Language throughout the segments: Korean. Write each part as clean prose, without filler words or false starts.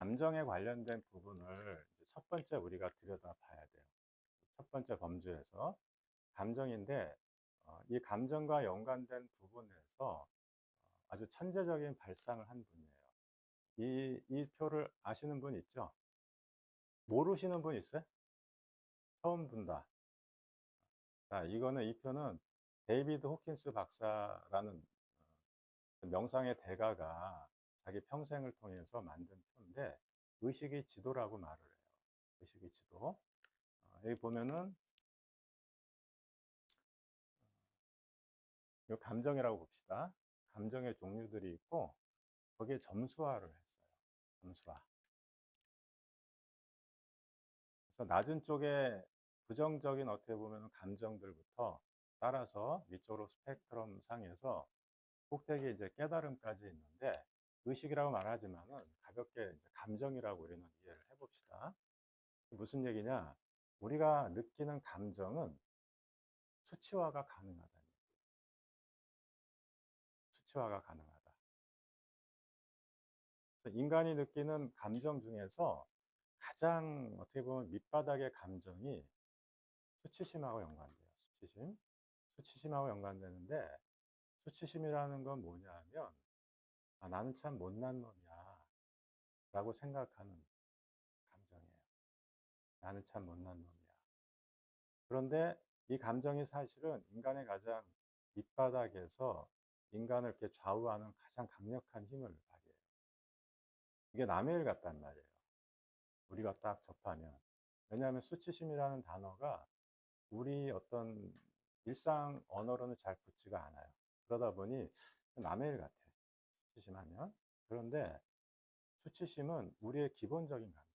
감정에 관련된 부분을 이제 첫 번째 우리가 들여다봐야 돼요. 첫 번째 범주에서 감정인데 이 감정과 연관된 부분에서 아주 천재적인 발상을 한 분이에요. 이 표를 아시는 분 있죠? 모르시는 분 있어요? 처음 본다. 자, 이거는 이 표는 데이비드 호킨스 박사라는 명상의 대가가 자기 평생을 통해서 만든 표인데, 의식의 지도라고 말을 해요. 의식의 지도. 여기 보면은 이 감정이라고 봅시다. 감정의 종류들이 있고 거기에 점수화를 했어요. 점수화. 그래서 낮은 쪽에 부정적인 어떻게 보면 감정들부터 따라서 위쪽으로 스펙트럼 상에서 꼭대기에 이제 깨달음까지 있는데, 의식이라고 말하지만은 가볍게 이제 감정이라고 우리는 이해를 해봅시다. 무슨 얘기냐? 우리가 느끼는 감정은 수치화가 가능하다는 얘기예요. 수치화가 가능하다. 그래서 인간이 느끼는 감정 중에서 가장 어떻게 보면 밑바닥의 감정이 수치심하고 연관돼요. 수치심. 수치심하고 연관되는데, 수치심이라는 건 뭐냐 하면, 아, 나는 참 못난 놈이야 라고 생각하는 감정이에요. 나는 참 못난 놈이야. 그런데 이 감정이 사실은 인간의 가장 밑바닥에서 인간을 이렇게 좌우하는 가장 강력한 힘을 발휘해요. 이게 남의 일 같단 말이에요. 우리가 딱 접하면. 왜냐하면 수치심이라는 단어가 우리 어떤 일상 언어로는 잘 붙지가 않아요. 그러다 보니 남의 일 같아, 수치심하면. 그런데 수치심은 우리의 기본적인 감정이에요.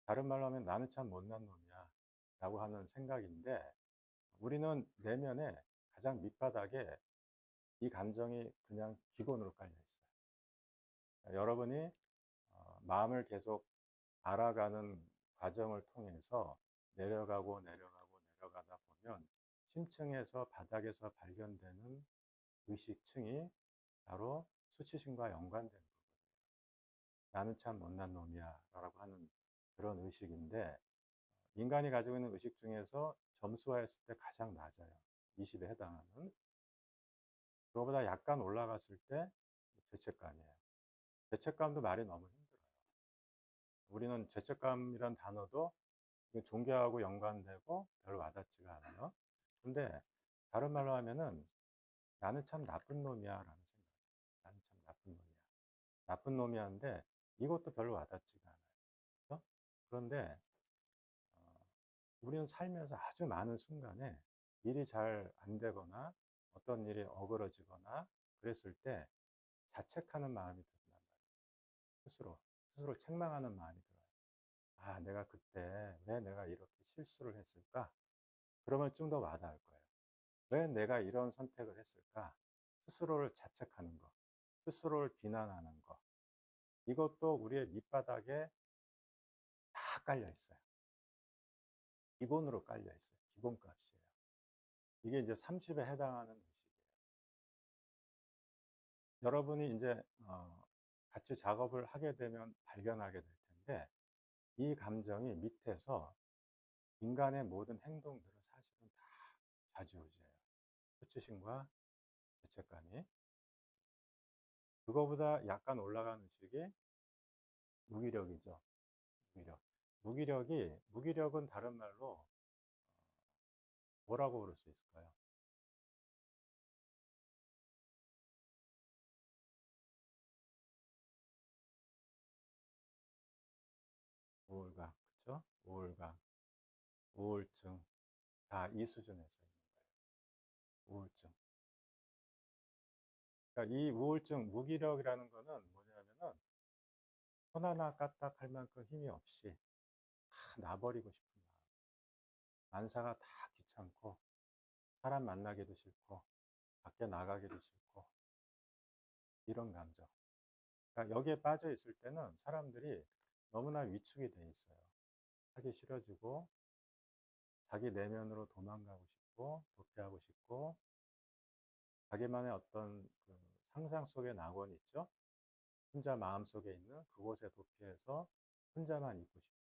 다른 말로 하면 나는 참 못난 놈이야 라고 하는 생각인데, 우리는 내면에 가장 밑바닥에 이 감정이 그냥 기본으로 깔려 있어요. 여러분이 마음을 계속 알아가는 과정을 통해서 내려가고 내려가고 내려가다 보면 심층에서 바닥에서 발견되는 의식층이 바로 수치심과 연관된 부분이에요. 나는 참 못난 놈이야 라고 하는 그런 의식인데, 인간이 가지고 있는 의식 중에서 점수화했을 때 가장 낮아요. 20에 해당하는. 그거보다 약간 올라갔을 때 죄책감이에요. 죄책감도 말이 너무 힘들어요. 우리는 죄책감이란 단어도 종교하고 연관되고 별로 와닿지가 않아요. 근데 다른 말로 하면은 나는 참 나쁜 놈이야 라는 생각. 나는 참 나쁜 놈이야. 나쁜 놈이야인데 이것도 별로 와닿지가 않아요. 그렇죠? 그런데 우리는 살면서 아주 많은 순간에 일이 잘 안 되거나 어떤 일이 어그러지거나 그랬을 때 자책하는 마음이 든단 말이에요. 스스로 책망하는 마음이 들어요. 아, 내가 그때 왜 내가 이렇게 실수를 했을까? 그러면 좀 더 와닿을 거예요. 왜 내가 이런 선택을 했을까? 스스로를 자책하는 거, 스스로를 비난하는 거, 이것도 우리의 밑바닥에 다 깔려 있어요. 기본으로 깔려 있어요. 기본값이에요. 이게 이제 30에 해당하는 의식이에요. 여러분이 이제 같이 작업을 하게 되면 발견하게 될 텐데, 이 감정이 밑에서 인간의 모든 행동들을 사실은 다 좌지우지해요. 수치심과 죄책감이. 그거보다 약간 올라간 의식이 무기력이죠. 무기력. 무기력은 다른 말로 뭐라고 부를 수 있을까요? 우울감, 그쵸? 우울감, 우울증, 다 이 수준에서 있는 거예요. 우울증. 그러니까 이 우울증, 무기력이라는 거는 뭐냐면은 손 하나 까딱 할 만큼 힘이 없이 다 놔버리고 싶은 마음. 만사가 다 귀찮고, 사람 만나기도 싫고, 밖에 나가기도 싫고, 이런 감정. 그러니까 여기에 빠져 있을 때는 사람들이 너무나 위축이 돼 있어요. 하기 싫어지고, 자기 내면으로 도망가고 싶고, 도피하고 싶고, 자기만의 어떤 그 상상 속의 낙원 있죠? 혼자 마음속에 있는 그곳에 도피해서 혼자만 있고 싶은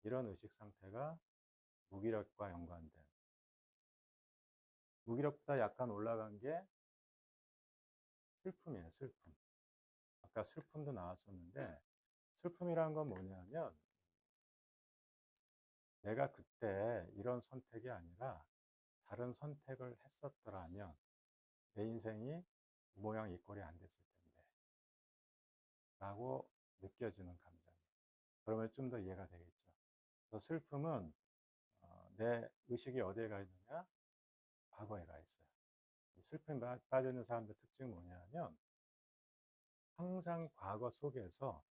이런 의식 상태가 무기력과 연관된, 무기력보다 약간 올라간 게 슬픔이에요. 슬픔. 아까 슬픔도 나왔었는데, 슬픔이란 건 뭐냐면 내가 그때 이런 선택이 아니라 다른 선택을 했었더라면 내 인생이 이 모양 이 꼴이 안 됐을 텐데 라고 느껴지는 감정이에요. 그러면 좀 더 이해가 되겠죠. 그래서 슬픔은 내 의식이 어디에 가 있느냐? 과거에 가 있어요. 슬픔에 빠져 있는 사람들 특징이 뭐냐면 항상 과거 속에서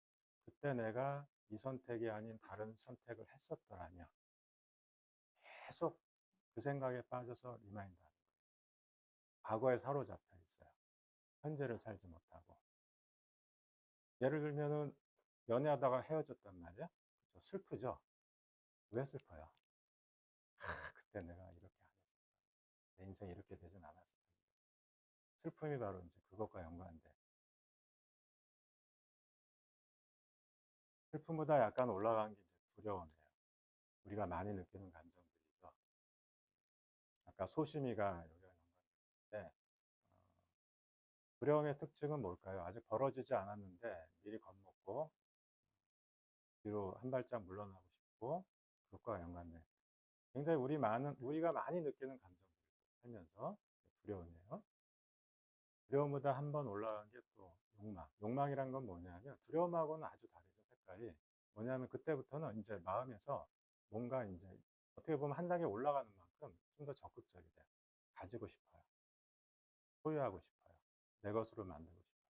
그때 내가 이 선택이 아닌 다른 선택을 했었더라면 계속 그 생각에 빠져서 리마인드 하는 거예요. 과거에 사로잡혀 있어요. 현재를 살지 못하고. 예를 들면은 연애하다가 헤어졌단 말이야. 그렇죠? 슬프죠? 왜 슬퍼요? 그때 내가 이렇게 안 했어. 내 인생이 이렇게 되진 않았을 텐데. 슬픔이 바로 이제 그것과 연관돼. 슬픔보다 약간 올라간 게 이제 두려움이에요. 우리가 많이 느끼는 감정들이죠. 아까 소심이가 여기가 연관되는데, 두려움의 특징은 뭘까요? 아직 벌어지지 않았는데 미리 겁먹고 뒤로 한 발짝 물러나고 싶고, 그것과 연관된 굉장히 우리가 많이 느끼는 감정들 살면서 두려움이에요. 두려움보다 한 번 올라간 게 또 욕망. 욕망이란 건 뭐냐면 두려움하고는 아주 다르죠. 색깔이. 뭐냐면 그때부터는 이제 마음에서 뭔가 이제 어떻게 보면 한 단계 올라가는 만큼 좀 더 적극적이 돼요. 가지고 싶어요. 소유하고 싶어요. 내 것으로 만들고 싶어요.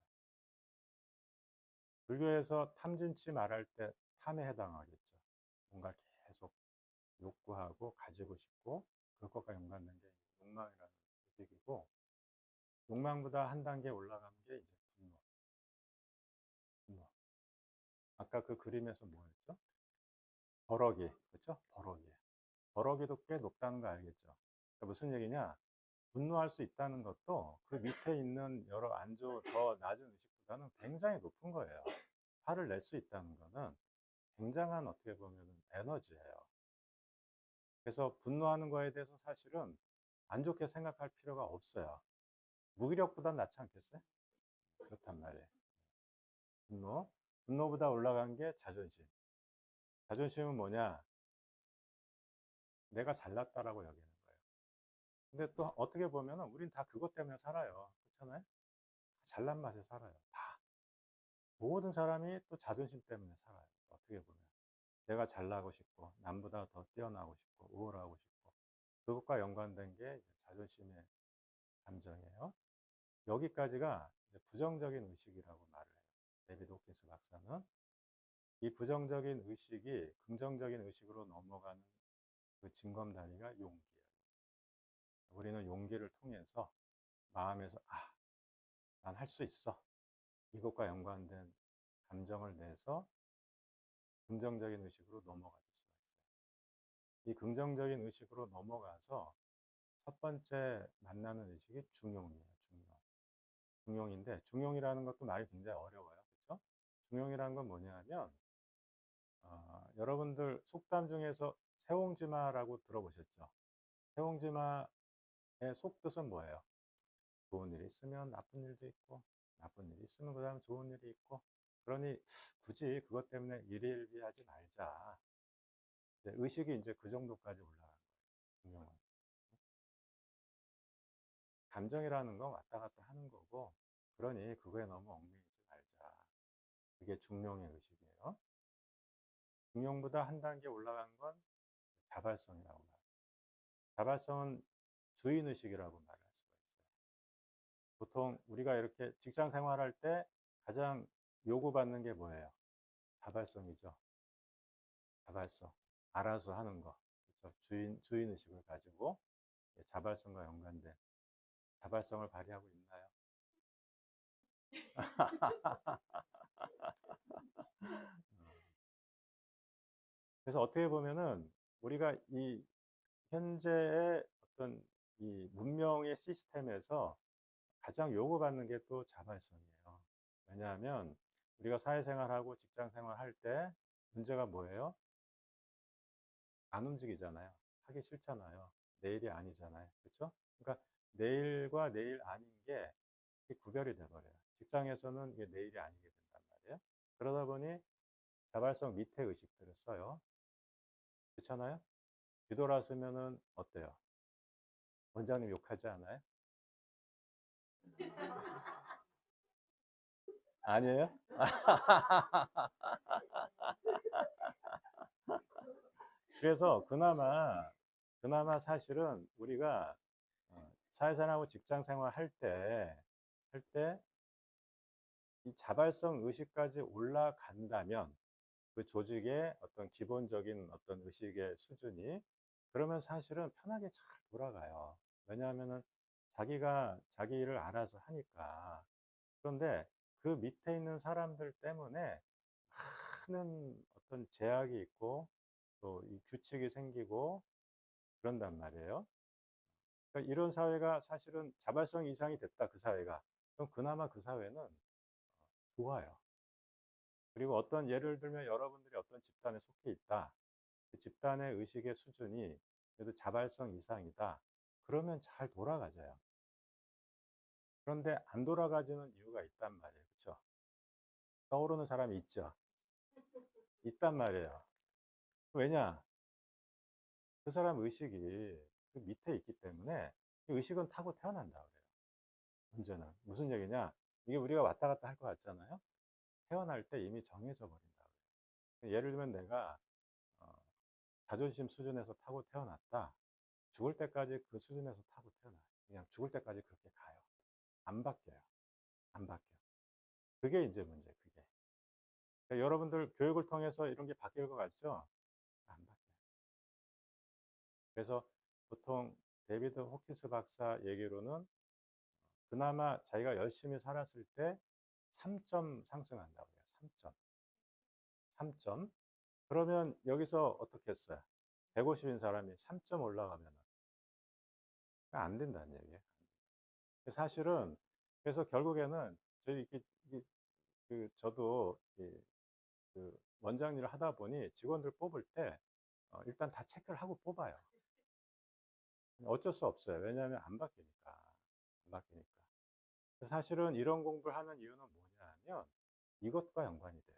불교에서 탐진치 말할 때 탐에 해당하겠죠. 뭔가 계속 욕구하고 가지고 싶고 그것과 연관된 게 욕망이라는 의식이고, 욕망보다 한 단계 올라가는 게 이제 분노. 분노. 아까 그 그림에서 뭐였죠? 버럭이. 그렇죠? 버럭이. 버럭이도 꽤 높다는 거 알겠죠? 그러니까 무슨 얘기냐? 분노할 수 있다는 것도 그 밑에 있는 여러 안 좋은 더 낮은 의식보다는 굉장히 높은 거예요. 화를 낼 수 있다는 거는 굉장한 어떻게 보면 에너지예요. 그래서 분노하는 거에 대해서 사실은 안 좋게 생각할 필요가 없어요. 무기력보단 낫지 않겠어요? 그렇단 말이에요. 분노. 분노보다 올라간 게 자존심. 자존심은 뭐냐? 내가 잘났다라고 여기는 거예요. 근데 또 어떻게 보면은 우린 다 그것 때문에 살아요. 그렇잖아요? 잘난 맛에 살아요. 다. 모든 사람이 또 자존심 때문에 살아요. 어떻게 보면. 내가 잘나고 싶고, 남보다 더 뛰어나고 싶고, 우월하고 싶고. 그것과 연관된 게 이제 자존심의 감정이에요. 여기까지가 이제 부정적인 의식이라고 말을 해요. 데비드 호킨스 박사는. 이 부정적인 의식이 긍정적인 의식으로 넘어가는 그 징검다리가 용기예요. 우리는 용기를 통해서 마음에서 난 할 수 있어. 이것과 연관된 감정을 내서 긍정적인 의식으로 넘어갈 수가 있어요. 이 긍정적인 의식으로 넘어가서 첫 번째 만나는 의식이 중용이에요. 중용. 중용인데 중용이라는 것도 말이 굉장히 어려워요. 그렇죠? 중용이라는 건 뭐냐면 여러분들 속담 중에서 새옹지마라고 들어보셨죠? 새옹지마의 속뜻은 뭐예요? 좋은 일이 있으면 나쁜 일도 있고, 나쁜 일이 있으면 그 다음에 좋은 일이 있고, 그러니 굳이 그것 때문에 일일비하지 말자. 이제 의식이 이제 그 정도까지 올라간 거예요. 중용은. 감정이라는 건 왔다 갔다 하는 거고, 그러니 그거에 너무 얽매이지 말자. 그게 중용의 의식이에요. 중용보다 한 단계 올라간 건 자발성이라고 말해요. 자발성은 주인의식이라고 말할 수가 있어요. 보통 우리가 이렇게 직장 생활할 때 가장 요구받는 게 뭐예요? 자발성이죠. 자발성. 알아서 하는 거. 그렇죠? 주인의식을 가지고 자발성과 연관된 자발성을 발휘하고 있나요? 그래서 어떻게 보면은 우리가 이 현재의 어떤 이 문명의 시스템에서 가장 요구받는 게 또 자발성이에요. 왜냐하면 우리가 사회생활하고 직장생활 할 때 문제가 뭐예요? 안 움직이잖아요. 하기 싫잖아요. 내일이 아니잖아요. 그렇죠? 그러니까 내일과 내일 아닌 게 이게 구별이 돼 버려요. 직장에서는 이게 내일이 아니게 된단 말이에요. 그러다 보니 자발성 미태 의식들을 써요. 그렇잖아요? 뒤돌아서면은 어때요? 원장님 욕하지 않아요? 아니에요? 그래서 그나마 사실은 우리가 사회생활하고 직장생활 할 때 이 자발성 의식까지 올라간다면 그 조직의 어떤 기본적인 어떤 의식의 수준이 그러면 사실은 편하게 잘 돌아가요. 왜냐하면은 자기가 자기 일을 알아서 하니까. 그런데 그 밑에 있는 사람들 때문에 많은 어떤 제약이 있고 또 이 규칙이 생기고 그런단 말이에요. 그러니까 이런 사회가 사실은 자발성 이상이 됐다, 그 사회가. 그럼 그나마 그 사회는 좋아요. 그리고 어떤 예를 들면 여러분들이 어떤 집단에 속해 있다. 그 집단의 의식의 수준이 그래도 자발성 이상이다. 그러면 잘 돌아가져요. 그런데 안 돌아가지는 이유가 있단 말이에요. 그쵸? 떠오르는 사람이 있죠? 있단 말이에요. 왜냐? 그 사람 의식이 그 밑에 있기 때문에 그 의식은 타고 태어난다 그래요. 문제는. 무슨 얘기냐? 이게 우리가 왔다 갔다 할 것 같잖아요? 태어날 때 이미 정해져 버린다 그래요. 예를 들면 내가 어 자존심 수준에서 타고 태어났다. 죽을 때까지 그 수준에서 타고 태어나요. 그냥 죽을 때까지 그렇게 가요. 안 바뀌어요. 안 바뀌어. 그게 인제 문제예요, 그게. 그러니까 여러분들 교육을 통해서 이런 게 바뀔 것 같죠? 안 바뀌어요. 그래서 보통 데이비드 호킨스 박사 얘기로는 그나마 자기가 열심히 살았을 때 3점 상승한다고 그래요. 3 점. 3 점. 그러면 여기서 어떻게 했어요? 150인 사람이 3점 올라가면은 안 된다는 얘기예요. 사실은 그래서 결국에는 저희 이게 저도 그 원장 일을 하다 보니 직원들 뽑을 때 일단 다 체크를 하고 뽑아요. 어쩔 수 없어요. 왜냐하면 안 바뀌니까. 안 바뀌니까. 사실은 이런 공부를 하는 이유는 뭐냐 하면 이것과 연관이 돼요.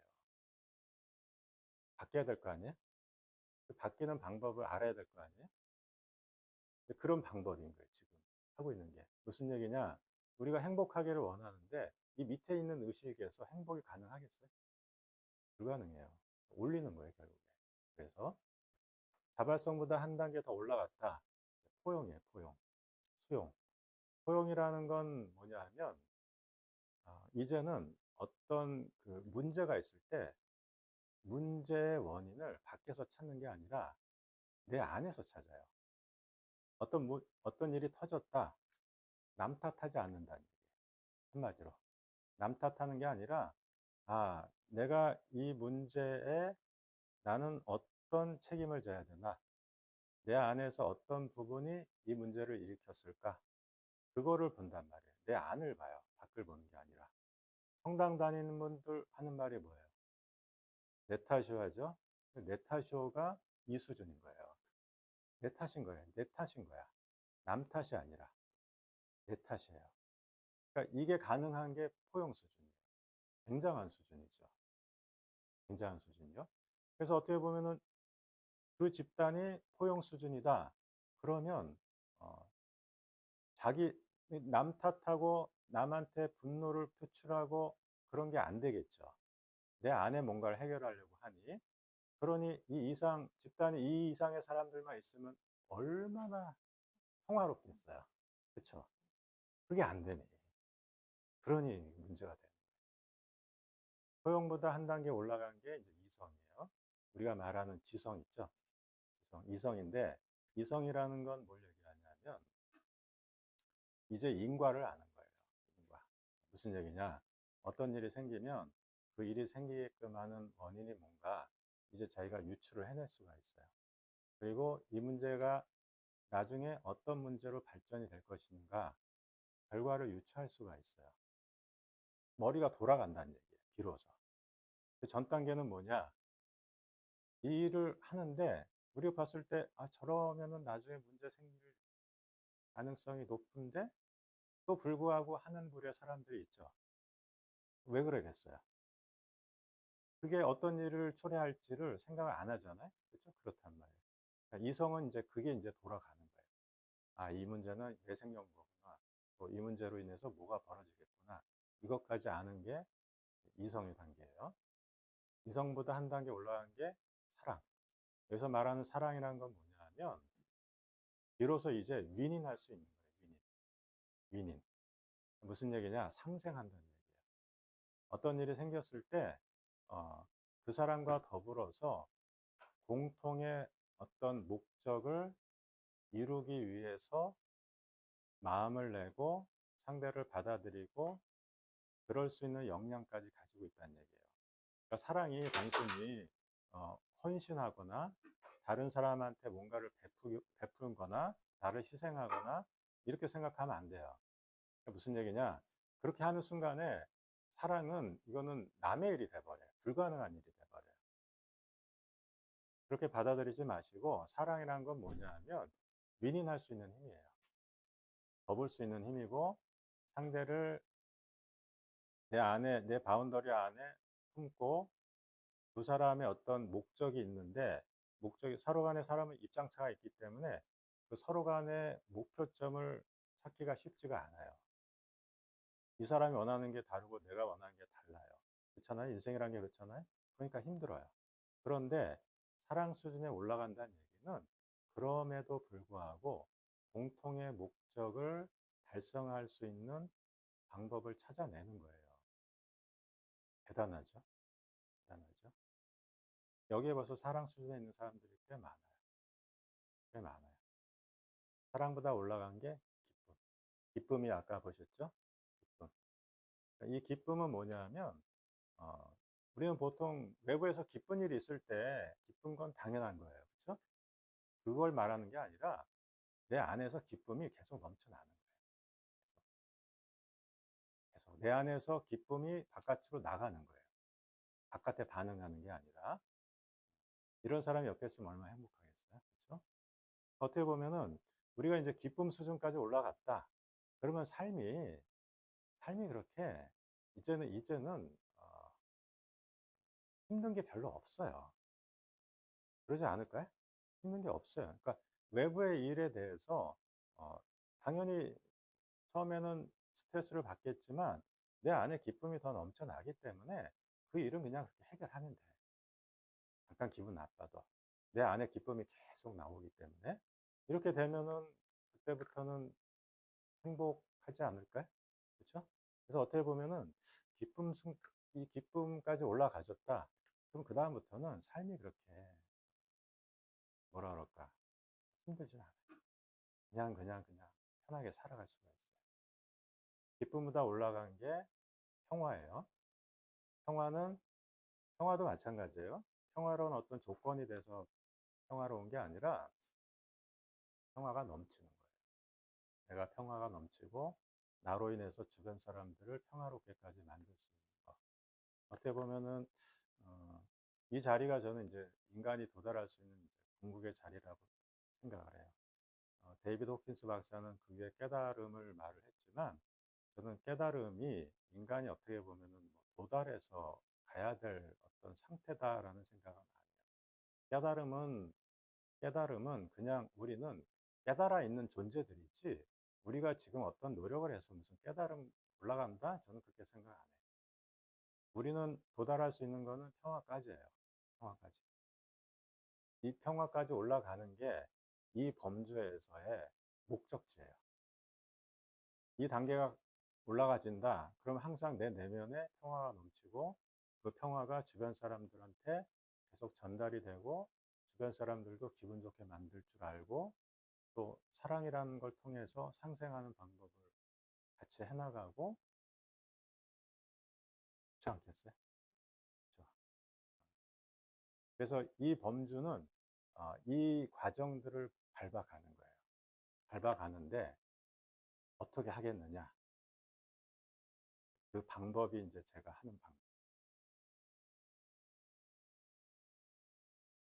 바뀌어야 될 거 아니에요? 그 바뀌는 방법을 알아야 될 거 아니에요? 그런 방법인 거예요, 지금 하고 있는 게. 무슨 얘기냐? 우리가 행복하기를 원하는데 이 밑에 있는 의식에서 행복이 가능하겠어요? 불가능해요. 올리는 거예요, 결국에. 그래서 자발성보다 한 단계 더 올라갔다. 포용이에요, 포용. 수용. 포용이라는 건 뭐냐 하면 이제는 어떤 그 문제가 있을 때 문제의 원인을 밖에서 찾는 게 아니라 내 안에서 찾아요. 어떤 일이 터졌다. 남 탓하지 않는다는 얘기예요. 한마디로. 남 탓하는 게 아니라 내가 이 문제에 나는 어떤 책임을 져야 되나? 내 안에서 어떤 부분이 이 문제를 일으켰을까? 그거를 본단 말이에요. 내 안을 봐요. 밖을 보는 게 아니라. 성당 다니는 분들 하는 말이 뭐예요? 내 탓이요 하죠? 내 탓이요가 이 수준인 거예요. 내 탓인 거예요. 내 탓인 거야. 남 탓이 아니라 내 탓이에요. 그러니까 이게 가능한 게 포용 수준이에요. 굉장한 수준이죠. 굉장한 수준이요. 그래서 어떻게 보면은 그 집단이 포용 수준이다. 그러면 어 자기 남 탓하고 남한테 분노를 표출하고 그런 게 안 되겠죠. 내 안에 뭔가를 해결하려고 하니. 그러니 이 이상 집단이 이 이상의 사람들만 있으면 얼마나 평화롭겠어요. 그쵸? 그게 안 되니. 그러니 문제가 되는 소형보다 한 단계 올라간 게 이제 이성이에요. 우리가 말하는 지성 있죠? 지성, 이성인데 이성이라는 건 뭘 얘기하냐면 이제 인과를 아는 거예요. 인과. 무슨 얘기냐? 어떤 일이 생기면 그 일이 생기게끔 하는 원인이 뭔가 이제 자기가 유추를 해낼 수가 있어요. 그리고 이 문제가 나중에 어떤 문제로 발전이 될 것인가 결과를 유추할 수가 있어요. 머리가 돌아간다는 얘기예요, 비로소. 그 전 단계는 뭐냐? 이 일을 하는데 우리가 봤을 때 '아 저러면은 나중에 문제 생길 가능성이 높은데.' 또 불구하고 하는 부류의 사람들이 있죠. 왜 그러겠어요? 그게 어떤 일을 초래할지를 생각을 안 하잖아요. 그죠? 그렇단 말이에요. 그러니까 이성은 인제 그게 인제 돌아가는 거예요. '아 이 문제는 내 생명거구나. 또 이 문제로 인해서 뭐가 벌어지겠구나.' 이것까지 아는 게 이성의 단계예요. 이성보다 한 단계 올라간 게 사랑. 여기서 말하는 사랑이라는 건 뭐냐 하면 비로소 이제 윈윈할 수 있는 거예요, 윈윈. 윈윈. 무슨 얘기냐? 상생한다는 얘기예요. 어떤 일이 생겼을 때 어 그 사람과 더불어서 공통의 어떤 목적을 이루기 위해서 마음을 내고 상대를 받아들이고 그럴 수 있는 역량까지 가지고 있다는 얘기예요. 그러니까 사랑이 단순히 헌신하거나 다른 사람한테 뭔가를 베푸는 거나 나를 희생하거나 이렇게 생각하면 안 돼요. 그러니까 무슨 얘기냐? 그렇게 하는 순간에 사랑은 이거는 남의 일이 돼 버려요. 불가능한 일이 돼 버려요. 그렇게 받아들이지 마시고 사랑이란 건 뭐냐 하면 윈윈할 수 있는 힘이에요. 접을 수 있는 힘이고 상대를 내 안에 내 바운더리 안에 품고 두 사람의 어떤 목적이 있는데 목적이 서로 간에 사람은 입장차가 있기 때문에 그 서로 간의 목표점을 찾기가 쉽지가 않아요. 이 사람이 원하는 게 다르고 내가 원하는 게 달라요. 그렇잖아요. 인생이란 게 그렇잖아요. 그러니까 힘들어요. 그런데 사랑 수준에 올라간다는 얘기는 그럼에도 불구하고 공통의 목적을 달성할 수 있는 방법을 찾아내는 거예요. 대단하죠? 대단하죠? 여기에 벌써 사랑 수준에 있는 사람들이 꽤 많아요. 꽤 많아요. 사랑보다 올라간 게 기쁨. 기쁨이 아까 보셨죠? 기쁨. 이 기쁨은 뭐냐면 어 우리는 보통 외부에서 기쁜 일이 있을 때 기쁜 건 당연한 거예요. 그쵸? 그걸 말하는 게 아니라 내 안에서 기쁨이 계속 넘쳐나는 거예요. 계속. 내 안에서 기쁨이 바깥으로 나가는 거예요. 바깥에 반응하는 게 아니라. 이런 사람이 옆에 있으면 얼마나 행복하겠어요. 그쵸? 어떻게 보면은 우리가 인제 기쁨 수준까지 올라갔다. 그러면 삶이 그렇게 이제는 힘든 게 별로 없어요. 그러지 않을까요? 힘든 게 없어요. 그러니까 외부의 일에 대해서 어 당연히 처음에는 스트레스를 받겠지만 내 안에 기쁨이 더 넘쳐나기 때문에 그 일은 그냥 그렇게 해결하면 돼요. 잠깐 기분 나빠도. 내 안에 기쁨이 계속 나오기 때문에. 이렇게 되면은 그때부터는 행복하지 않을까요? 그쵸? 그래서 어떻게 보면은 기쁨 순 이 기쁨까지 올라가졌다. 그럼 그다음부터는 삶이 그렇게 뭐라 그럴까 힘들진 않아요. 그냥 편하게 살아갈 수가 있어요. 기쁨보다 올라간 게 평화예요. 평화는 평화도 마찬가지예요. 평화로운 어떤 조건이 돼서 평화로운 게 아니라 평화가 넘치는 거예요. 내가 평화가 넘치고 나로 인해서 주변 사람들을 평화롭게까지 만들 수 있는 거. 어떻게 보면은 어 이 자리가 저는 이제 인간이 도달할 수 있는 이제 궁극의 자리라고 생각을 해요. 데이비드 호킨스 박사는 그게 깨달음을 말을 했지만 저는 깨달음이 인간이 어떻게 보면은 뭐 도달해서 가야 될 어떤 상태다라는 생각은 안 해요. 깨달음은 깨달음은 그냥 우리는 깨달아 있는 존재들이지 우리가 지금 어떤 노력을 해서 무슨 깨달음 올라간다? 저는 그렇게 생각 안 해요. 우리는 도달할 수 있는 거는 평화까지예요. 평화까지. 이 평화까지 올라가는 게 이 범주에서의 목적지예요. 이 단계가 올라가진다. 그럼 항상 내 내면에 평화가 넘치고 그 평화가 주변 사람들한테 계속 전달이 되고 주변 사람들도 기분 좋게 만들 줄 알고 또 사랑이라는 걸 통해서 상생하는 방법을 같이 해나가고 그렇지 않겠어요? 그렇죠. 그래서 이 범주는 이 과정들을 밟아가는 거예요. 밟아가는데 어떻게 하겠느냐? 그 방법이 이제 제가 하는 방법.